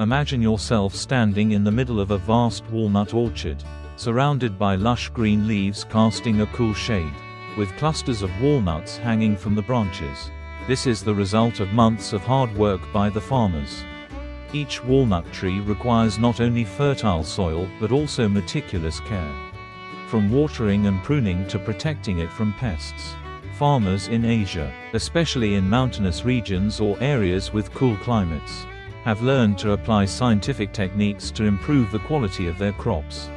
Imagine yourself standing in the middle of a vast walnut orchard, surrounded by lush green leaves casting a cool shade, with clusters of walnuts hanging from the branches. This is the result of months of hard work by the farmers. Each walnut tree requires not only fertile soil but also meticulous care. From watering and pruning to protecting it from pests. Farmers in Asia, especially in mountainous regions or areas with cool climates, have learned to apply scientific techniques to improve the quality of their crops.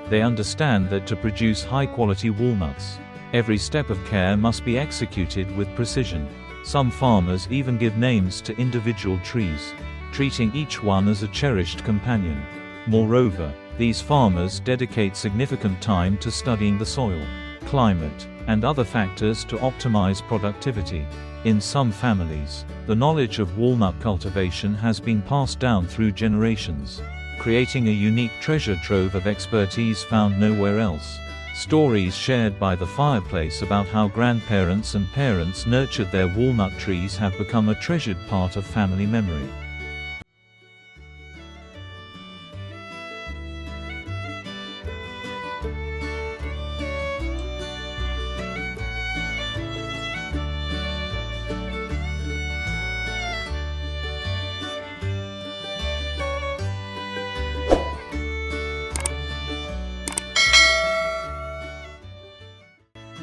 They understand that to produce high-quality walnuts, every step of care must be executed with precision. Some farmers even give names to individual trees, treating each one as a cherished companion. Moreover, these farmers dedicate significant time to studying the soil, climate, and other factors to optimize productivity. In some families, the knowledge of walnut cultivation has been passed down through generations, creating a unique treasure trove of expertise found nowhere else. Stories shared by the fireplace about how grandparents and parents nurtured their walnut trees have become a treasured part of family memory.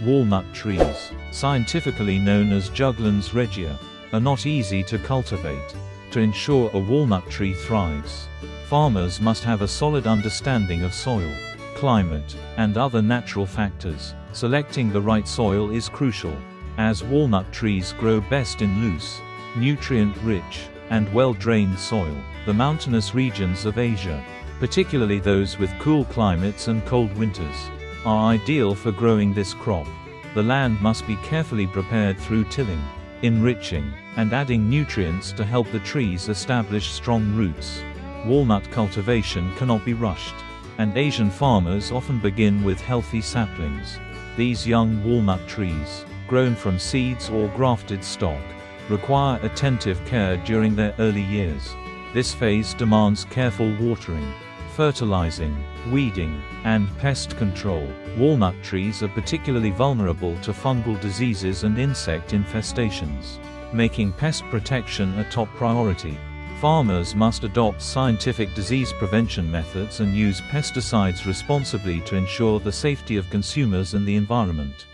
Walnut trees, scientifically known as Juglans regia, are not easy to cultivate. To ensure a walnut tree thrives, farmers must have a solid understanding of soil, climate, and other natural factors. Selecting the right soil is crucial, as walnut trees grow best in loose, nutrient-rich, and well-drained soil. The mountainous regions of Asia, particularly those with cool climates and cold winters, are ideal for growing this crop. The land must be carefully prepared through tilling, enriching, and adding nutrients to help the trees establish strong roots. Walnut cultivation cannot be rushed, and Asian farmers often begin with healthy saplings. These young walnut trees, grown from seeds or grafted stock, require attentive care during their early years. This phase demands careful watering, fertilizing, weeding, and pest control. Walnut trees are particularly vulnerable to fungal diseases and insect infestations, making pest protection a top priority. Farmers must adopt scientific disease prevention methods and use pesticides responsibly to ensure the safety of consumers and the environment.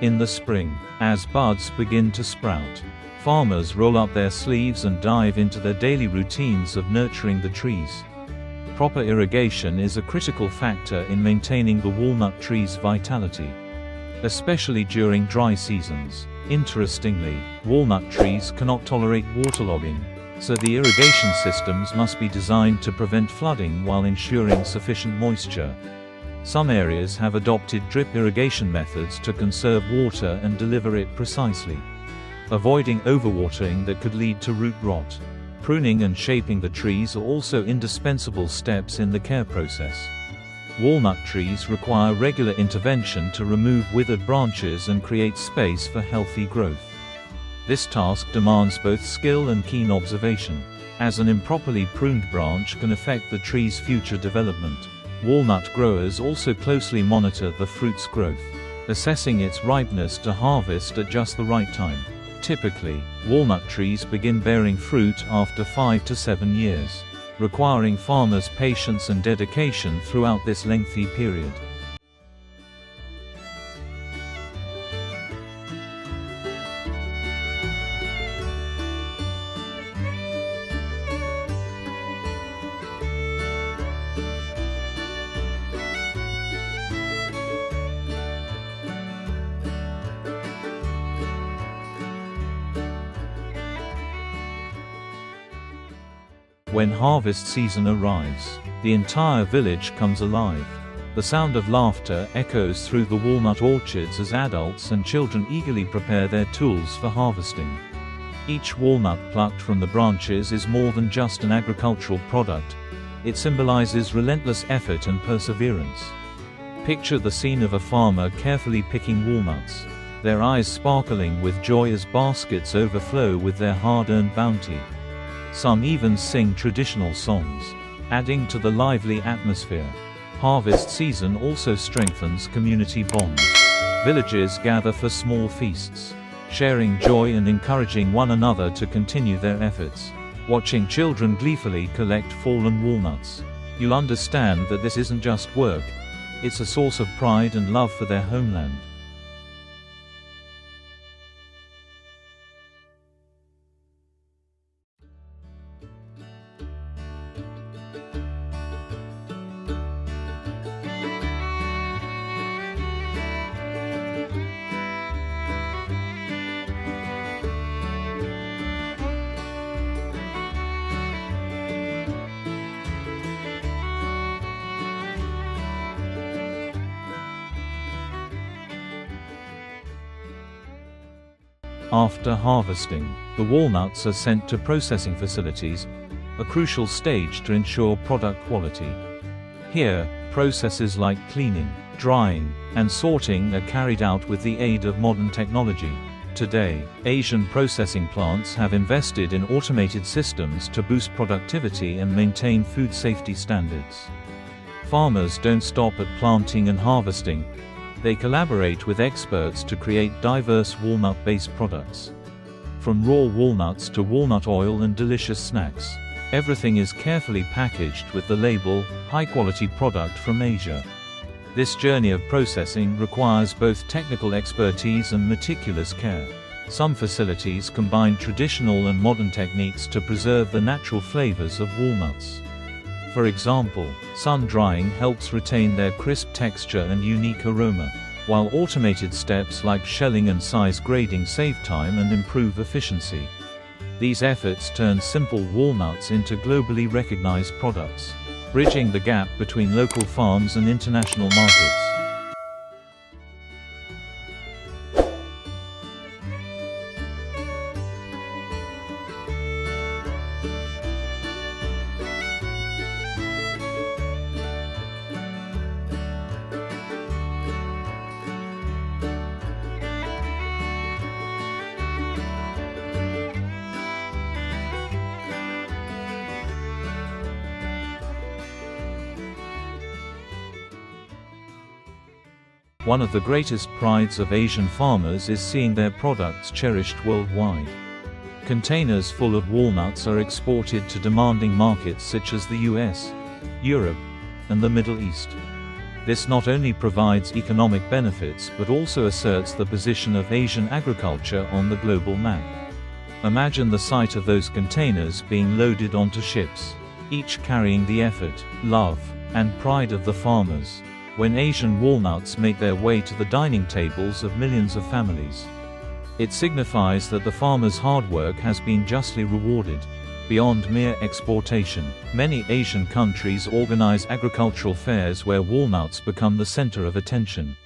In the spring, as buds begin to sprout, farmers roll up their sleeves and dive into their daily routines of nurturing the trees. Proper irrigation is a critical factor in maintaining the walnut tree's vitality, especially during dry seasons. Interestingly, walnut trees cannot tolerate waterlogging, so the irrigation systems must be designed to prevent flooding while ensuring sufficient moisture. Some areas have adopted drip irrigation methods to conserve water and deliver it precisely, avoiding overwatering that could lead to root rot. Pruning and shaping the trees are also indispensable steps in the care process. Walnut trees require regular intervention to remove withered branches and create space for healthy growth. This task demands both skill and keen observation, as an improperly pruned branch can affect the tree's future development. Walnut growers also closely monitor the fruit's growth, assessing its ripeness to harvest at just the right time. Typically, walnut trees begin bearing fruit after 5 to 7 years, requiring farmers' patience and dedication throughout this lengthy period. When harvest season arrives, the entire village comes alive. The sound of laughter echoes through the walnut orchards as adults and children eagerly prepare their tools for harvesting. Each walnut plucked from the branches is more than just an agricultural product. It symbolizes relentless effort and perseverance. Picture the scene of a farmer carefully picking walnuts, their eyes sparkling with joy as baskets overflow with their hard-earned bounty. Some even sing traditional songs, adding to the lively atmosphere. Harvest season also strengthens community bonds. Villages gather for small feasts, sharing joy and encouraging one another to continue their efforts. Watching children gleefully collect fallen walnuts, you'll understand that this isn't just work, it's a source of pride and love for their homeland. After harvesting, the walnuts are sent to processing facilities, a crucial stage to ensure product quality. Here, processes like cleaning, drying, and sorting are carried out with the aid of modern technology. Today, Asian processing plants have invested in automated systems to boost productivity and maintain food safety standards. Farmers don't stop at planting and harvesting. They collaborate with experts to create diverse walnut-based products. From raw walnuts to walnut oil and delicious snacks, everything is carefully packaged with the label, high-quality product from Asia. This journey of processing requires both technical expertise and meticulous care. Some facilities combine traditional and modern techniques to preserve the natural flavors of walnuts. For example, sun-drying helps retain their crisp texture and unique aroma, while automated steps like shelling and size grading save time and improve efficiency. These efforts turn simple walnuts into globally recognized products, bridging the gap between local farms and international markets. One of the greatest prides of Asian farmers is seeing their products cherished worldwide. Containers full of walnuts are exported to demanding markets such as the US, Europe, and the Middle East. This not only provides economic benefits but also asserts the position of Asian agriculture on the global map. Imagine the sight of those containers being loaded onto ships, each carrying the effort, love, and pride of the farmers. When Asian walnuts make their way to the dining tables of millions of families, it signifies that the farmer's hard work has been justly rewarded. Beyond mere exportation, many Asian countries organize agricultural fairs where walnuts become the center of attention.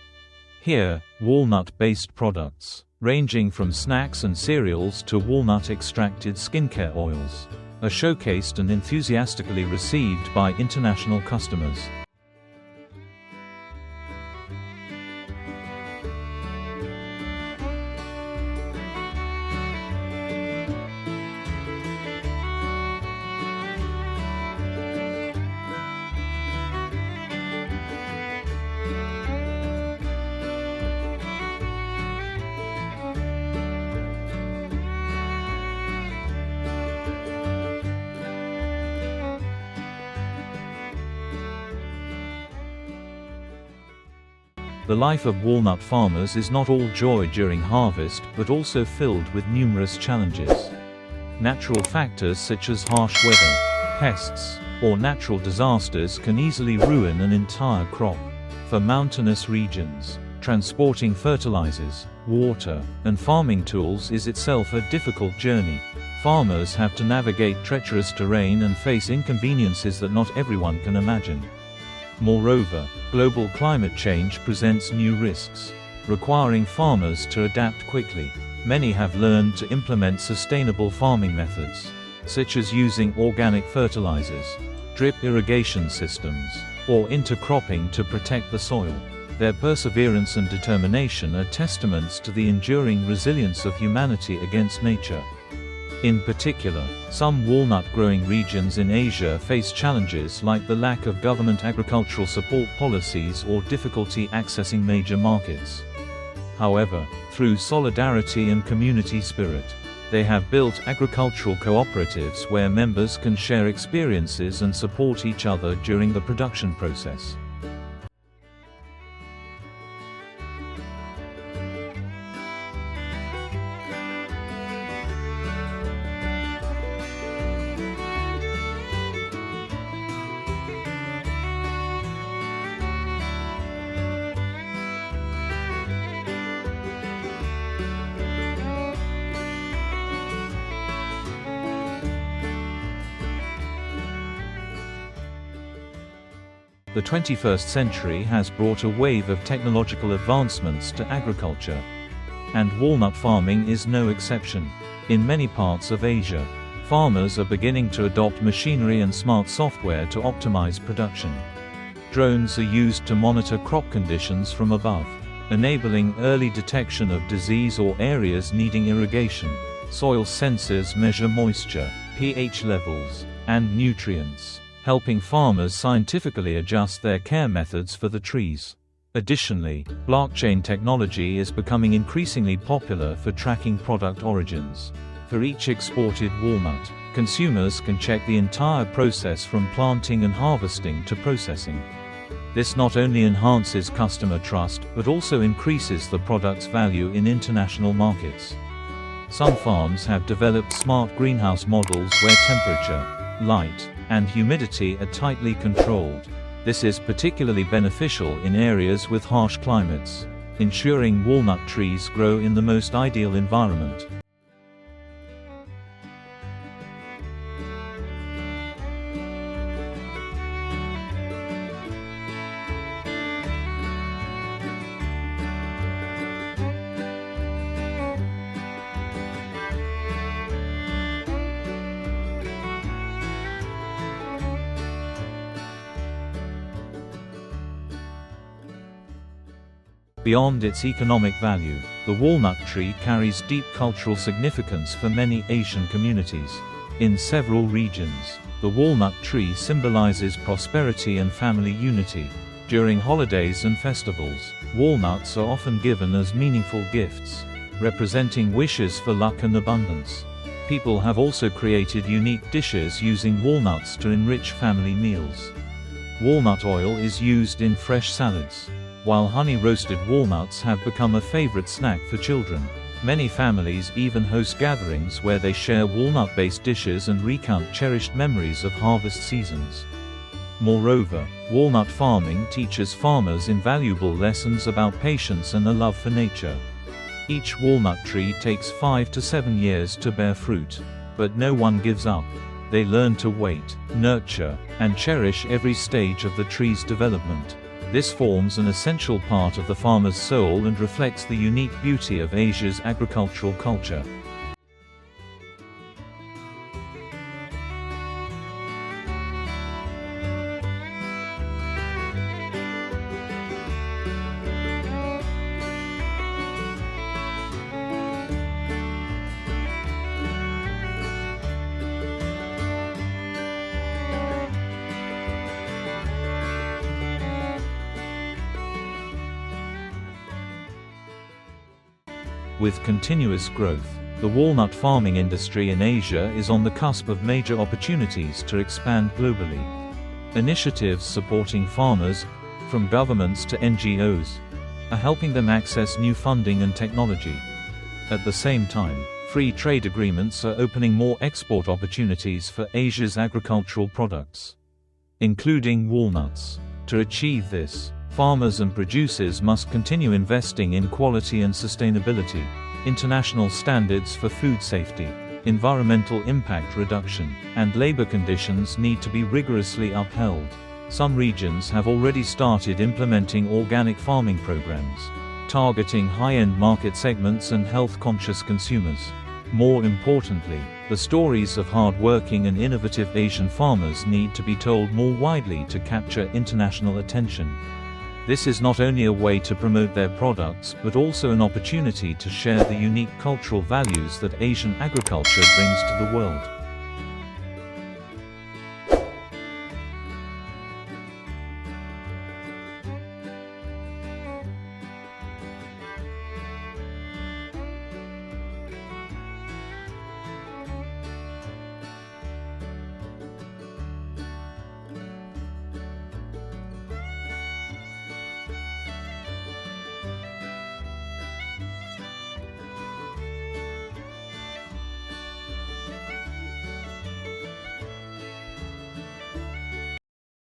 Here, walnut-based products, ranging from snacks and cereals to walnut-extracted skincare oils, are showcased and enthusiastically received by international customers. The life of walnut farmers is not all joy during harvest but also filled with numerous challenges. Natural factors such as harsh weather, pests, or natural disasters can easily ruin an entire crop. For mountainous regions, transporting fertilizers, water, and farming tools is itself a difficult journey. Farmers have to navigate treacherous terrain and face inconveniences that not everyone can imagine. Moreover, global climate change presents new risks, requiring farmers to adapt quickly. Many have learned to implement sustainable farming methods, such as using organic fertilizers, drip irrigation systems, or intercropping to protect the soil. Their perseverance and determination are testaments to the enduring resilience of humanity against nature. In particular, some walnut-growing regions in Asia face challenges like the lack of government agricultural support policies or difficulty accessing major markets. However, through solidarity and community spirit, they have built agricultural cooperatives where members can share experiences and support each other during the production process. The 21st century has brought a wave of technological advancements to agriculture, and walnut farming is no exception. In many parts of Asia, farmers are beginning to adopt machinery and smart software to optimize production. Drones are used to monitor crop conditions from above, enabling early detection of disease or areas needing irrigation. Soil sensors measure moisture, pH levels, and nutrients, helping farmers scientifically adjust their care methods for the trees. Additionally, blockchain technology is becoming increasingly popular for tracking product origins. For each exported walnut, consumers can check the entire process from planting and harvesting to processing. This not only enhances customer trust, but also increases the product's value in international markets. Some farms have developed smart greenhouse models where temperature, light, and humidity are tightly controlled. This is particularly beneficial in areas with harsh climates, ensuring walnut trees grow in the most ideal environment. Beyond its economic value, the walnut tree carries deep cultural significance for many Asian communities. In several regions, the walnut tree symbolizes prosperity and family unity. During holidays and festivals, walnuts are often given as meaningful gifts, representing wishes for luck and abundance. People have also created unique dishes using walnuts to enrich family meals. Walnut oil is used in fresh salads, while honey-roasted walnuts have become a favorite snack for children. Many families even host gatherings where they share walnut-based dishes and recount cherished memories of harvest seasons. Moreover, walnut farming teaches farmers invaluable lessons about patience and a love for nature. Each walnut tree takes 5 to 7 years to bear fruit, but no one gives up. They learn to wait, nurture, and cherish every stage of the tree's development. This forms an essential part of the farmer's soul and reflects the unique beauty of Asia's agricultural culture. With continuous growth, the walnut farming industry in Asia is on the cusp of major opportunities to expand globally. Initiatives supporting farmers, from governments to NGOs, are helping them access new funding and technology. At the same time, free trade agreements are opening more export opportunities for Asia's agricultural products, including walnuts. To achieve this, farmers and producers must continue investing in quality and sustainability. International standards for food safety, environmental impact reduction, and labor conditions need to be rigorously upheld. Some regions have already started implementing organic farming programs, targeting high-end market segments and health-conscious consumers. More importantly, the stories of hard-working and innovative Asian farmers need to be told more widely to capture international attention. This is not only a way to promote their products, but also an opportunity to share the unique cultural values that Asian agriculture brings to the world.